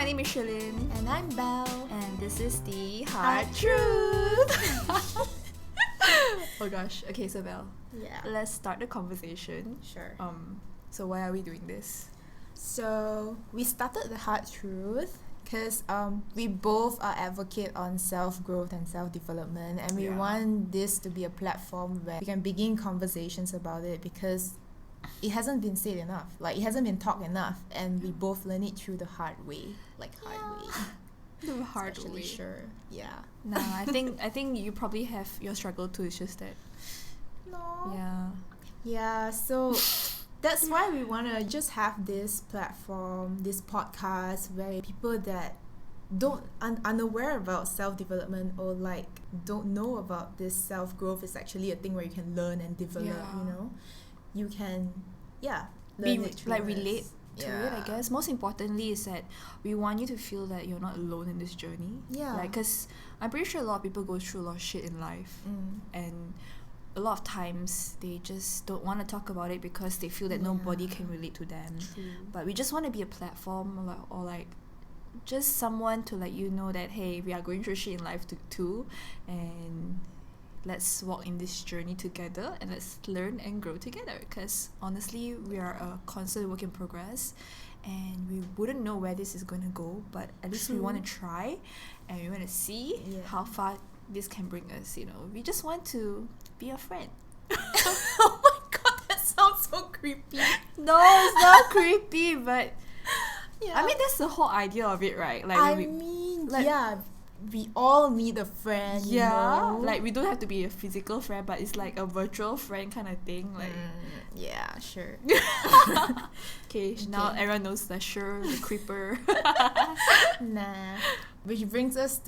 my name is Sher Lin. And I'm Belle. And this is the Heart Truth. Oh gosh. Okay, so Belle, Yeah. let's start the conversation. Sure. So why are we doing this? So we started the Heart Truth because we both are advocate on self-growth and self-development, and we want this to be a platform where we can begin conversations about it because it hasn't been said enough. Like, it hasn't been talked enough, and we both learn it through the hard way. Hard way. The hard Especially way. Sure. Yeah. No, I think you probably have your struggle too. It's just that. No. Yeah. Yeah, so that's why we want to just have this platform, this podcast, where people that unaware about self-development or like don't know about this self-growth is actually a thing where you can learn and develop, you can learn it through relate us. to it, I guess. Most importantly is that we want you to feel that you're not alone in this journey. Yeah. Because I'm pretty sure a lot of people go through a lot of shit in life, and a lot of times they just don't want to talk about it because they feel that nobody can relate to them. True. But we just want to be a platform or just someone to let you know that, hey, we are going through shit in life too, and let's walk in this journey together and let's learn and grow together, because honestly we are a constant work in progress and we wouldn't know where this is going to go, but at least we want to try and we want to see how far this can bring us. We just want to be a friend. Oh my god, that sounds so creepy. No, it's not creepy, but Yeah. I mean that's the whole idea of it, right? We all need a friend. Like we don't have to be a physical friend, but it's like a virtual friend kind of thing. Yeah, sure. Okay, now everyone knows the Sher, the creeper. Nah. Which brings us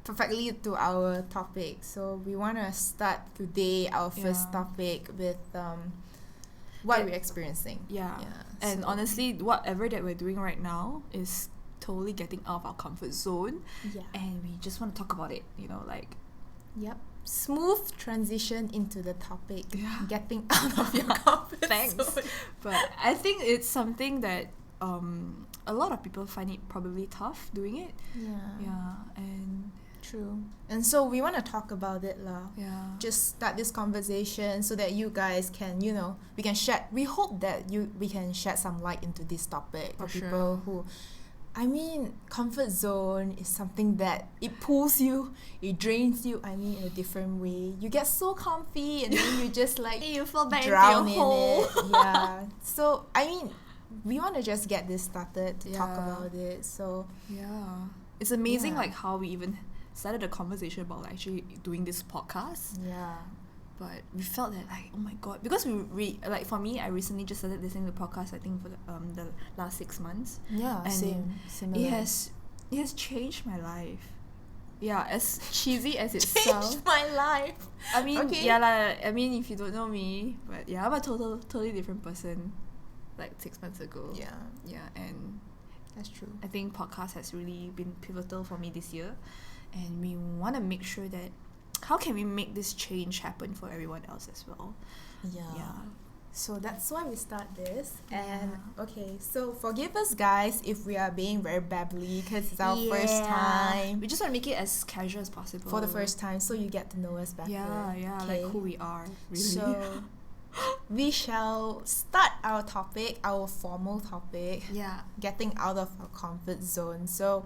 perfectly to our topic. So we want to start today our first topic with what we're experiencing. And honestly, whatever that we're doing right now is totally getting out of our comfort zone, and we just want to talk about it. Yep. Smooth transition into the topic. Getting out of your comfort zone. But I think it's something that a lot of people find it probably tough doing it. And true. And so we want to talk about it lah. Just start this conversation so that you guys can, we can shed. We hope that we can shed some light into this topic for people who. I mean, comfort zone is something that it pulls you, it drains you, in a different way. You get so comfy and then you just you fall back drown into your hole. it. So, we want to just get this started to talk about it. So, it's amazing how we even started a conversation about actually doing this podcast. But we felt that oh my god, because we for me, I recently just started listening to podcasts, I think for the last 6 months. And similar. It has changed my life. As cheesy as it changed sounds. my life. I mean, if you don't know me, but I'm a totally different person 6 months ago. And that's true. I think podcast has really been pivotal for me this year, and we want to make sure that how can we make this change happen for everyone else as well. So that's why we start this. And so forgive us guys if we are being very babbly because it's our first time. We just want to make it as casual as possible for the first time, so you get to know us better. Like who we are, really. So we shall start our topic, our formal topic. Getting out of our comfort zone. So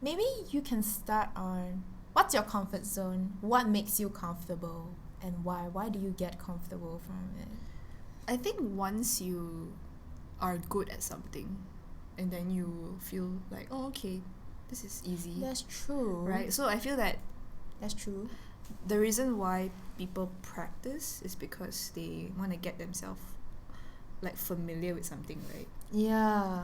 maybe you can start on, what's your comfort zone? What makes you comfortable? And why? Why do you get comfortable from it? I think once you are good at something and then you feel like, oh, okay, this is easy. That's true. Right? So I feel that that's true. The reason why people practice is because they want to get themselves familiar with something, right?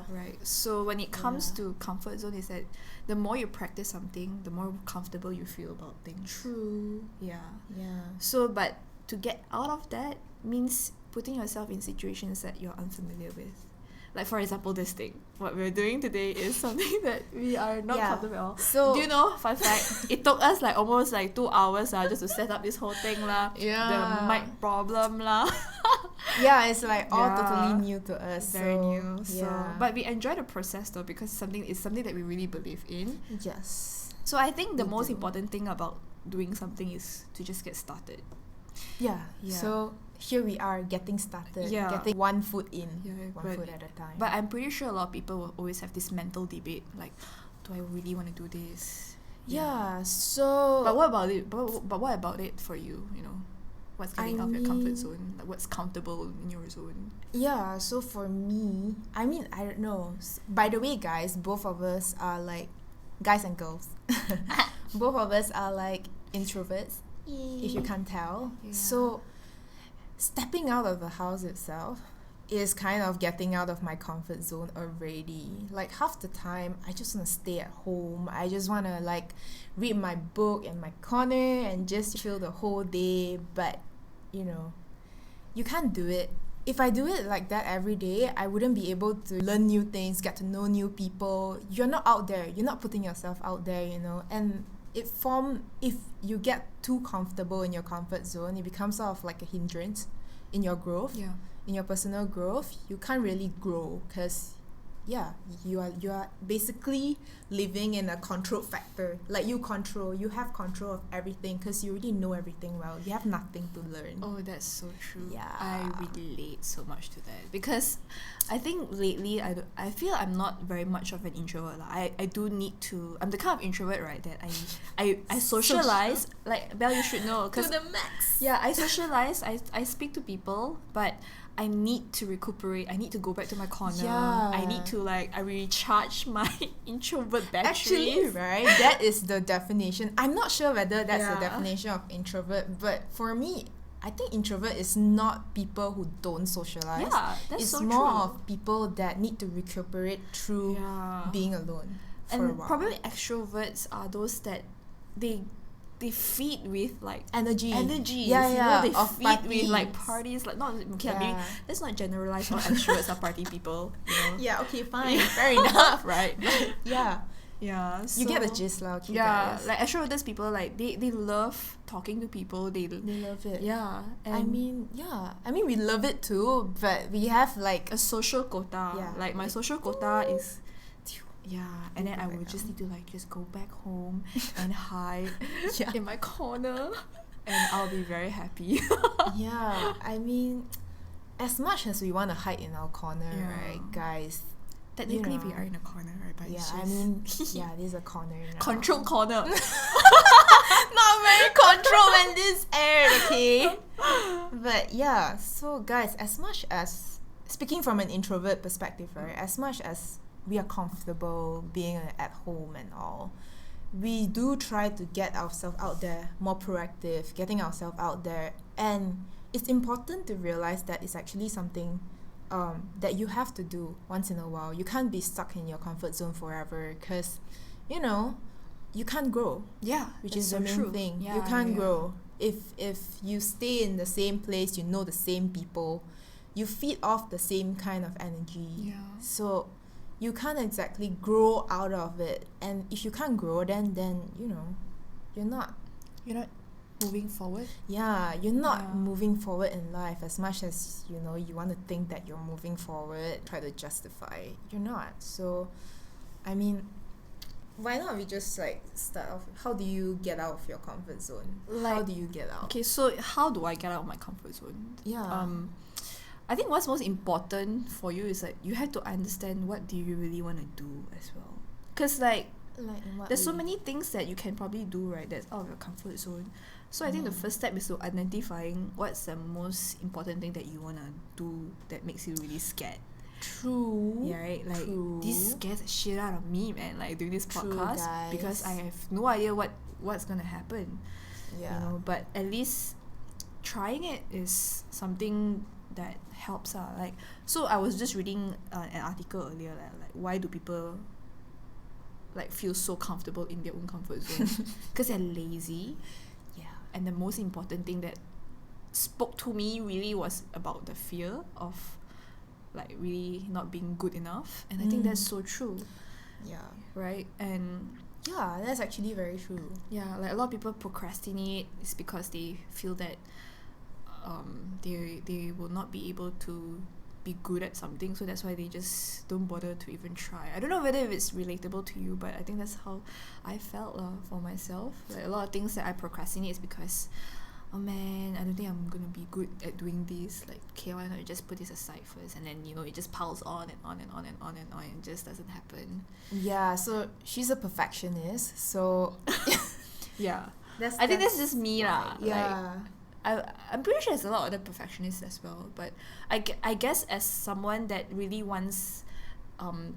Right. So when it comes to comfort zone, is that the more you practice something, the more comfortable you feel about things. True. So, but to get out of that means putting yourself in situations that you're unfamiliar with. Like, for example, this thing. What we're doing today is something that we are not comfortable with. So, do you know, fun fact, it took us almost 2 hours just to set up this whole thing lah. The mic problem lah. Yeah, it's like all totally new to us. Very new. So, yeah. but we enjoy the process though, because it's something that we really believe in. Yes. So I think the most important thing about doing something is to just get started. Yeah. So here we are getting started. Yeah. Getting one foot in. One foot at a time. But I'm pretty sure a lot of people will always have this mental debate, like, do I really want to do this? Yeah. So. But what about it? But what about it for you? You know, what's getting out of your comfort zone? Like, what's comfortable in your zone? Yeah. So for me, I mean, I don't know. By the way, guys, both of us are like guys and girls. Both of us are like introverts, if you can't tell. Yeah. So stepping out of the house itself is kind of getting out of my comfort zone already. Like half the time I just want to stay at home. I just want to like read my book in my corner and just chill the whole day. But you know, you can't do it. If I do it like that every day, I wouldn't be able to learn new things, get to know new people. You're not out there. You're not putting yourself out there, you know. And if you get too comfortable in your comfort zone, it becomes sort of like a hindrance in your growth. Yeah. In your personal growth, you can't really grow because you are basically living in a control factor. Like you have control of everything because you already know everything well. You have nothing to learn. Oh, that's so true. Yeah. I relate so much to that, because I think lately I feel I'm not very much of an introvert. Like, I do need to. I'm the kind of introvert, right, that I socialize. Like, Belle, you should know, To the max. yeah, I socialize. I speak to people, but I need to recuperate. I need to go back to my corner. Yeah. I need to I recharge my introvert batteries. Actually, right, that is the definition. I'm not sure whether that's the definition of introvert, but for me, I think introvert is not people who don't socialize. Yeah, that's it's so more true. of people that need to recuperate through being alone for a And while. probably extroverts are those that they feed with like energy. Yeah, you know, they of feed with like parties. parties. Like, not okay. Maybe let's not generalize all extroverts are party people. You know? Yeah. Okay. Fine. Fair enough. Right. Yeah. Yeah. So, You get the gist, lah. Okay, yeah, guys. like extroverts people, like they love talking to people. They love it. Yeah. And I mean, we love it too, but we have like a social quota. Yeah. Like my social quota is. Yeah, and then go I back would just home. need to like just go back home and hide Yeah. in my corner, and I'll be very happy. Yeah, I mean, as much as we want to hide in our corner, right, guys? Technically, you know, we are in a corner, right? But Yeah, it's I just mean, yeah, this is a corner now. control corner. Not very controlled when this aired, okay? But yeah, so guys, as much as speaking from an introvert perspective, right? As much as we are comfortable being at home and all, we do try to get ourselves out there, more proactive, getting ourselves out there. And it's important to realize that it's actually something that you have to do once in a while. You can't be stuck in your comfort zone forever because, you know, you can't grow. Yeah, Which that's is so the main true. thing. Yeah, You can't yeah. grow. If you stay in the same place, you know the same people, you feed off the same kind of energy. Yeah. So you can't exactly grow out of it. And if you can't grow, then you know, you're not Moving forward. you're not Yeah. moving forward in life as much as, you know, you want to think that you're moving forward, try to justify. You're not. So, I mean, why not we just like start off? How do you get out of your comfort zone? How Like- do you get out? Okay, so how do I get out of my comfort zone? Yeah. I think what's most important for you is that you have to understand what do you really want to do as well. Because like Like in what there's so way? many things that you can probably do, right, that's out of your comfort zone. So I think the first step is to identifying what's the most important thing that you want to do that makes you really scared. True. Yeah, right? Like, True. this scares the shit out of me, man, like doing this True, podcast, because I guys. have no idea what's gonna happen. Yeah. You know, but at least trying it is something that helps. Like, so I was just reading an article earlier, like why do people like feel so comfortable in their own comfort zone? Because they're lazy. Yeah. And the most important thing that spoke to me really was about the fear of like really not being good enough. And I think that's so true, Yeah. right? And Yeah, that's actually very true. yeah, like a lot of people procrastinate is because they feel that they will not be able to be good at something, so that's why they just don't bother to even try. I don't know whether if it's relatable to you, but I think that's how I felt for myself. Like a lot of things that I procrastinate is because, oh man, I don't think I'm gonna be good at doing this. Like, okay, why not you just put this aside first, and then it just piles on and on and on and on and on, and just doesn't happen. Yeah, so she's a perfectionist, so yeah, I think that's just me lah. Yeah. I'm pretty sure there's a lot of other perfectionists as well, but I guess as someone that really wants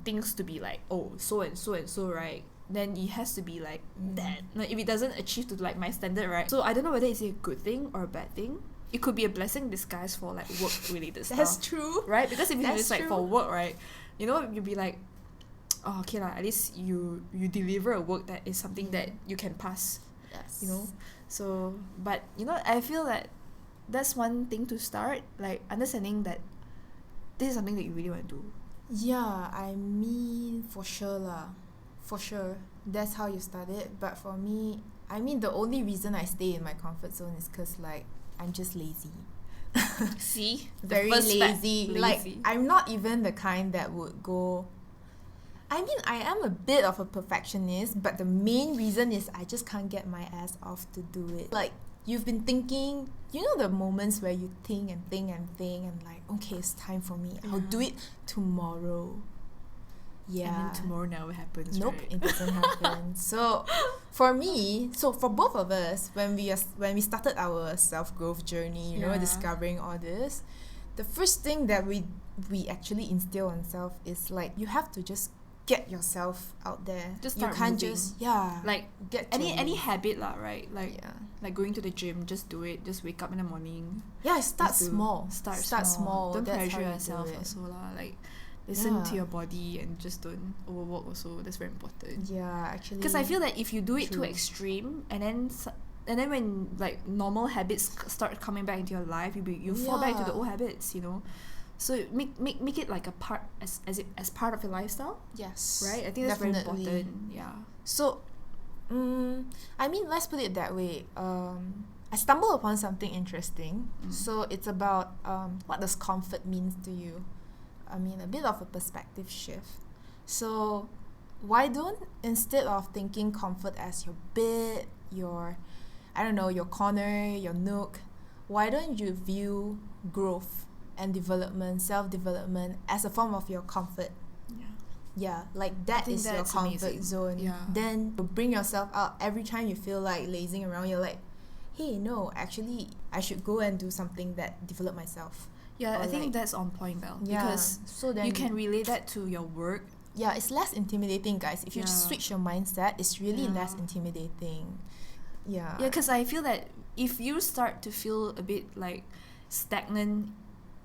things to be like, oh, so and so and so, right, then it has to be like that. Like, if it doesn't achieve to like my standard, right, so I don't know whether it's a good thing or a bad thing. It could be a blessing disguised for like work related stuff. That's true, right? Because if it's like true. for work, right, you'll be like, oh, okay lah, at least you deliver a work that is something that you can pass. Yes. So, but I feel that that's one thing to start, like understanding that this is something that you really want to do. Yeah, I mean, for sure lah. For sure. That's how you start it. But for me, I mean, the only reason I stay in my comfort zone is because, like, I'm just lazy. See? Very lazy. Like, I'm not even the kind that would go... I mean, I am a bit of a perfectionist, but the main reason is I just can't get my ass off to do it. Like, you've been thinking, the moments where you think and think and think and like, okay, it's time for me. I'll do it tomorrow. Yeah. And then tomorrow never happens, Nope, right? it doesn't happen. So, for both of us, when we started our self-growth journey, discovering all this, the first thing that we actually instill on self is like, you have to just get yourself out there. Just start you can't moving. just like get any habit lah, right? Like going to the gym, just do it. Just wake up in the morning. Yeah, start small. Start small. Don't That's pressure how you yourself do it. also lah. Like listen to your body and just don't overwork also. That's very important. Yeah, actually. Because I feel that if you do it too extreme, and then when like normal habits start coming back into your life, you fall back to the old habits. So make it like a part as part of your lifestyle. Yes. Right? I think that's definitely. very important. Yeah. So, I mean, let's put it that way. I stumbled upon something interesting. So it's about what does comfort means to you. I mean, a bit of a perspective shift. So, why don't, instead of thinking comfort as your bed, your corner, your nook, why don't you view growth and development, self-development as a form of your comfort? Yeah, like that is your comfort zone. Yeah. Then you bring yourself out every time you feel like lazing around. You're like, hey, no, actually, I should go and do something that develop myself. Yeah, I think that's on point, Belle. Yeah, because so then you can relate that to your work. Yeah, it's less intimidating, guys. If you switch your mindset, it's really less intimidating. Yeah. Yeah, because I feel that if you start to feel a bit like stagnant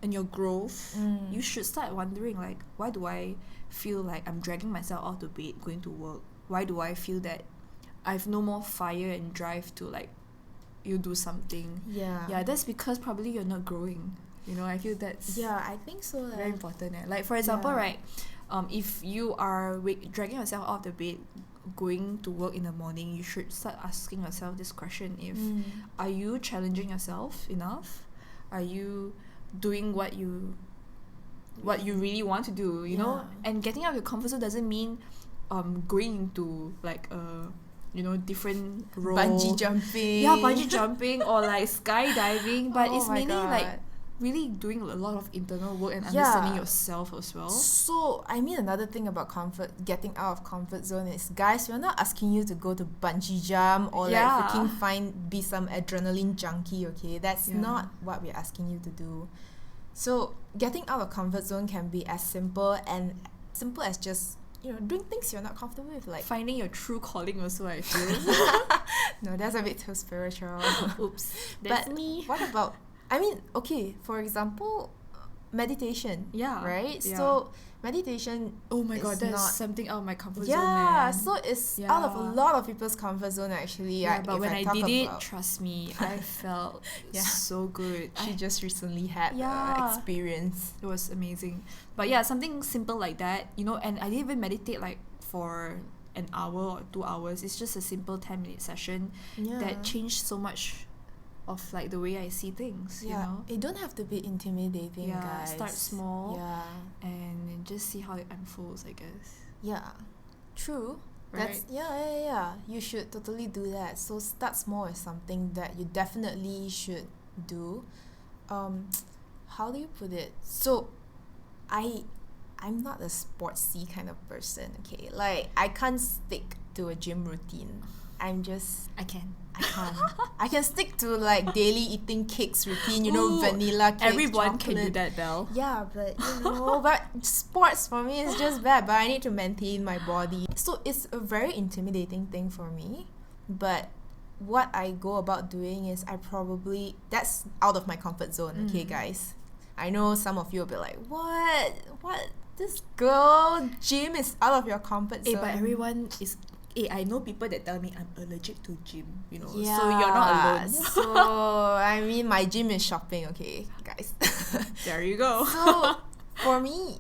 in your growth, you should start wondering like, why do I feel like I'm dragging myself out of bed going to work? Why do I feel that I have no more fire and drive to like you do something? Yeah, that's because probably you're not growing. I feel that's I think so. Very important. Like for example, right, if you are dragging yourself out of the bed going to work in the morning, you should start asking yourself this question: are you challenging yourself enough? Are you doing what you really want to do? And getting out of your comfort zone doesn't mean going into like different role, bungee jumping or like skydiving, but it's mainly like really doing a lot of internal work and understanding yourself as well. So, I mean, another thing about getting out of comfort zone is, guys, we're not asking you to go to bungee jump or like freaking be some adrenaline junkie, okay? That's not what we're asking you to do. So, getting out of comfort zone can be as simple as just, doing things you're not comfortable with, like finding your true calling also, I feel. No, that's a bit too spiritual. Oops. That's me. What about, I mean, okay, for example, meditation. Yeah. Right? Yeah. So, meditation. Oh my god, that's something out of my comfort zone. Yeah, so it's out of a lot of people's comfort zone actually. Yeah, but when I did it, trust me, I felt so good. She just recently had the experience. It was amazing. But yeah, something simple like that, and I didn't even meditate like for an hour or 2 hours. It's just a simple 10-minute session that changed so much of like the way I see things, you know? It don't have to be intimidating, guys. Start small. Yeah. And just see how it unfolds, I guess. Yeah. True. Right? That's yeah. You should totally do that. So start small is something that you definitely should do. How do you put it? So I'm not a sportsy kind of person, okay? Like, I can't stick to a gym routine. I can't. I can stick to like daily eating cakes routine, you know, vanilla cakes, everyone chocolate. can do that, Belle. Yeah, but but sports for me is just bad. But I need to maintain my body, so it's a very intimidating thing for me. But what I go about doing is that's out of my comfort zone. Okay, guys, I know some of you will be like, what? This girl gym is out of your comfort zone. But everyone is. I know people that tell me I'm allergic to gym, you know, so you're not alone. So, I mean, my gym is shopping, okay, guys. There you go. So, for me,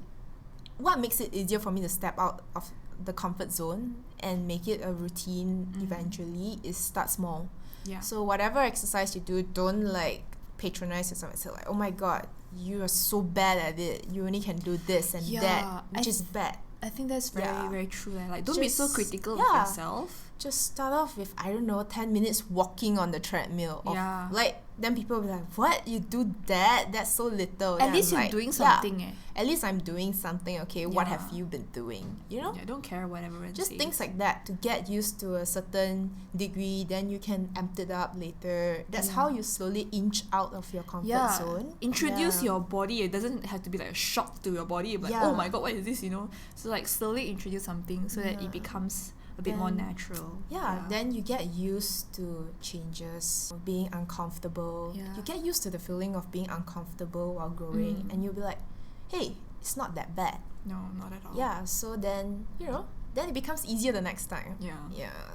what makes it easier for me to step out of the comfort zone and make it a routine eventually is start small. Yeah. So, whatever exercise you do, don't like patronize yourself and say like, oh my god, you are so bad at it. You only can do this and that, which is bad. I think that's very, very true. Like, don't be so critical of yourself. Just start off with, 10 minutes walking on the treadmill. Like, then people will be like, what? You do that? That's so little. At least you're doing something. At least I'm doing something, okay? What have you been doing? You know? Yeah, don't care what everyone Just says. things like that to get used to a certain degree, then you can amp it up later. That's how you slowly inch out of your comfort zone. Introduce your body. It doesn't have to be like a shock to your body. But like, oh my god, what is this, you know? So like slowly introduce something so that it becomes a bit more natural. Then you get used to changes, being uncomfortable. You get used to the feeling of being uncomfortable while growing, and you'll be like, hey, it's not that bad. No, not at all. So then, then it becomes easier the next time.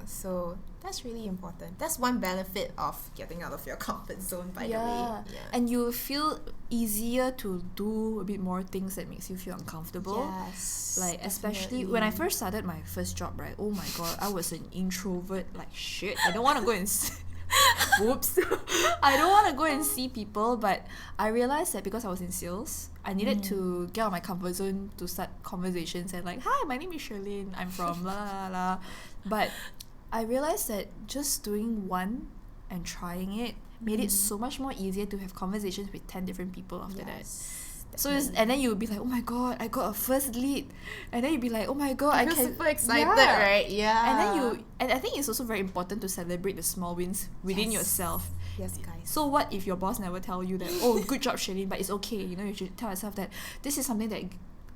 So that's really important. That's one benefit of getting out of your comfort zone, by the way. And you feel easier to do a bit more things that makes you feel uncomfortable. Like, especially when I first started my first job, right? Oh my god, I was an introvert like shit. I don't want to go and whoops. I don't want to go and see people, but I realized that because I was in sales, I needed to get out of my comfort zone to start conversations and like, hi, my name is Sher Lin, I'm from la la la. But I realized that just doing one and trying it made it so much more easier to have conversations with 10 different people after that. So and then you'll be like, oh my god, I got a first lead, and then you'll be like, oh my god, I can super excited, right? And I think it's also very important to celebrate the small wins within yourself. Yes, guys. So what if your boss never tell you that, oh, good job, Shelly, but it's okay, you know, you should tell yourself that this is something that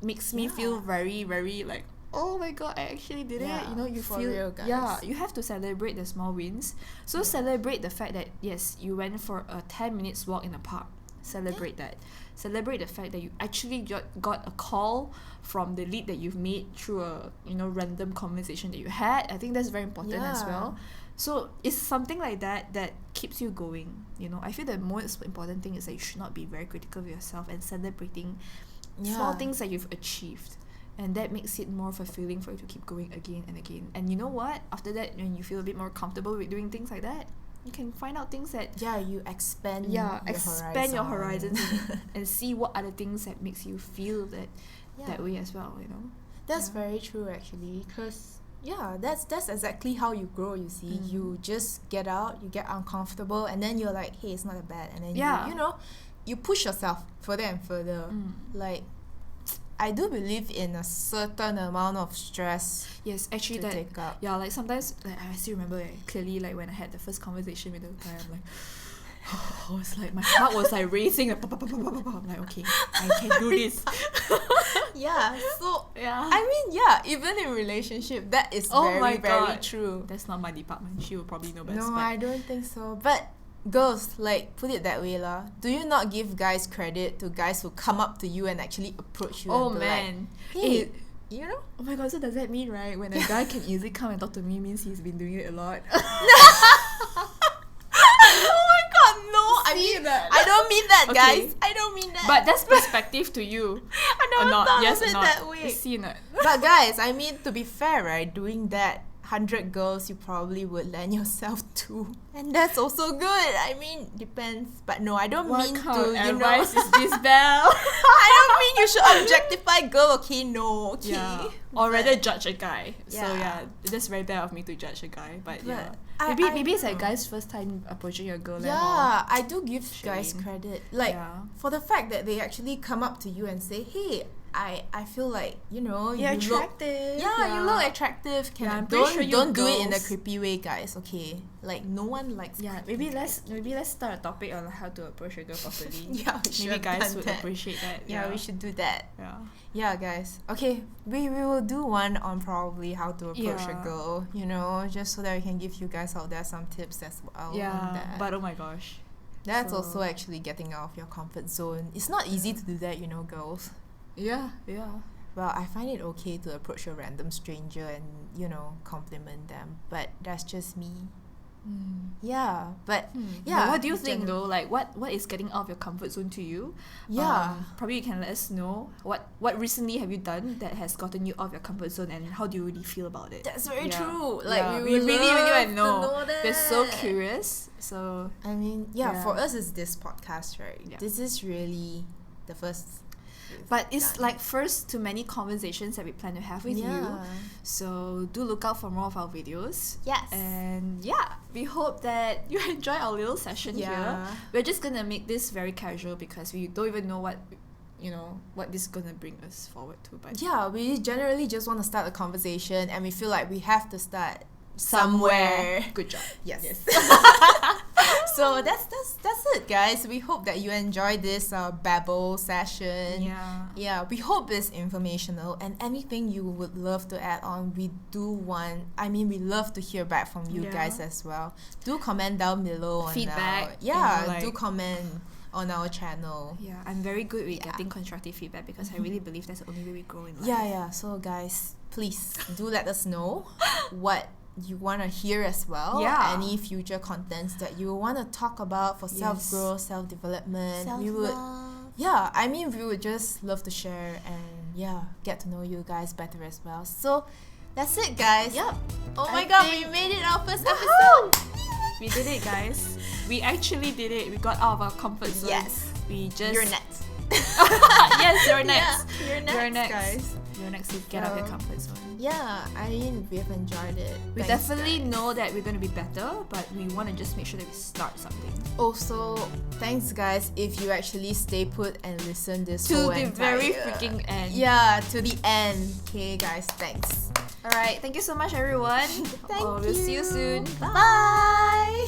makes me feel very, very like, oh my god, I actually did it. You know, you feel real, guys. You have to celebrate the small wins. So celebrate the fact that yes, you went for a 10 minutes walk in the park. Celebrate that. Celebrate the fact that you actually got a call from the lead that you've made through a random conversation that you had. I think that's very important as well. So it's something like that that keeps you going. You know, I feel the most important thing is that you should not be very critical of yourself and celebrating small things that you've achieved. And that makes it more fulfilling for you to keep going again and again. And you know what? After that, when you feel a bit more comfortable with doing things like that, you can find out things that you expand your horizons and see what other things that makes you feel that way as well, you know. That's very true, actually, because that's exactly how you grow. You see, you just get out, you get uncomfortable, and then you're like, hey, it's not that bad, and then you push yourself further and further. Like, I do believe in a certain amount of stress. Yes, actually, to take up. Yeah, like sometimes, like I still remember clearly, like when I had the first conversation with the guy, I'm like, I was like, my heart was like racing. Like, I'm like, okay, I can do this. I mean, even in relationship, that is very true. That's not my department. She will probably know best. No, I don't think so. But girls, like, put it that way lah. Do you not give guys credit to guys who come up to you and actually approach you? Oh and man, like, hey, you know? Oh my god, so does that mean, right, when a guy can easily come and talk to me means he's been doing it a lot? I don't mean that, guys. I don't mean that. But that's perspective to you. I never thought of it that way. You see not? But guys, I mean, to be fair, right, doing that, 100 girls you probably would land yourself to. And that's also good. I mean, depends. But no, I don't mean to, advice is this, Belle? I don't mean you should objectify girl, okay? No, okay? Yeah. Or rather judge a guy. So yeah, that's very bad of me to judge a guy. But yeah. Maybe it's like guys' first time approaching a girl. Yeah, I do give guys credit. Like, for the fact that they actually come up to you and say, hey, I feel like, you know, you're attractive. You look attractive. Don't do it in a creepy way, guys. Okay, like no one likes. Yeah, maybe let's start a topic on how to approach a girl properly. Yeah, maybe guys would appreciate that. Yeah, we should do that. Yeah, guys. Okay, we will do one on probably how to approach a girl. You know, just so that we can give you guys out there some tips as well. Yeah, but oh my gosh, that's also actually getting out of your comfort zone. It's not easy to do that, you know, girls. Yeah. Well, I find it okay to approach a random stranger and, you know, compliment them. But that's just me. Yeah, but But what do you think though? Like, what is getting out of your comfort zone to you? Yeah. Probably you can let us know what recently have you done that has gotten you out of your comfort zone, and how do you really feel about it? That's very true. Like, we really want to know. That. We're so curious. So I mean, for us it's this podcast, right? Yeah. This is really the first. But it's like first to many conversations that we plan to have with you. So do look out for more of our videos. Yes. And we hope that you enjoy our little session here. We're just gonna make this very casual because we don't even know what this is gonna bring us forward to. But we generally just want to start a conversation, and we feel like we have to start somewhere. Good job. Yes. So that's it, guys. We hope that you enjoyed this babble session. We hope it's informational, and anything you would love to add on, we love to hear back from you guys as well. Do comment down below on feedback. Do comment on our channel. I'm very good with getting constructive feedback because I really believe that's the only way we grow in So life. guys, please do let us know what you want to hear as well. Any future contents that you want to talk about for self-growth, self-development. We would we would just love to share and get to know you guys better as well. So that's it, guys. Oh my god, we made it our first episode. We did it, guys. We actually did it. We got out of our comfort zone. You're next. Yes, you're next. You're next, guys. You're next to get out of your comfort zone. I mean, we've enjoyed it. We definitely know that we're going to be better, but we want to just make sure that we start something. Also, thanks guys if you actually stay put and listen this to whole the very freaking end. To the end. Okay guys, thanks. Alright, thank you so much everyone. Thank you. We'll see you soon. Bye.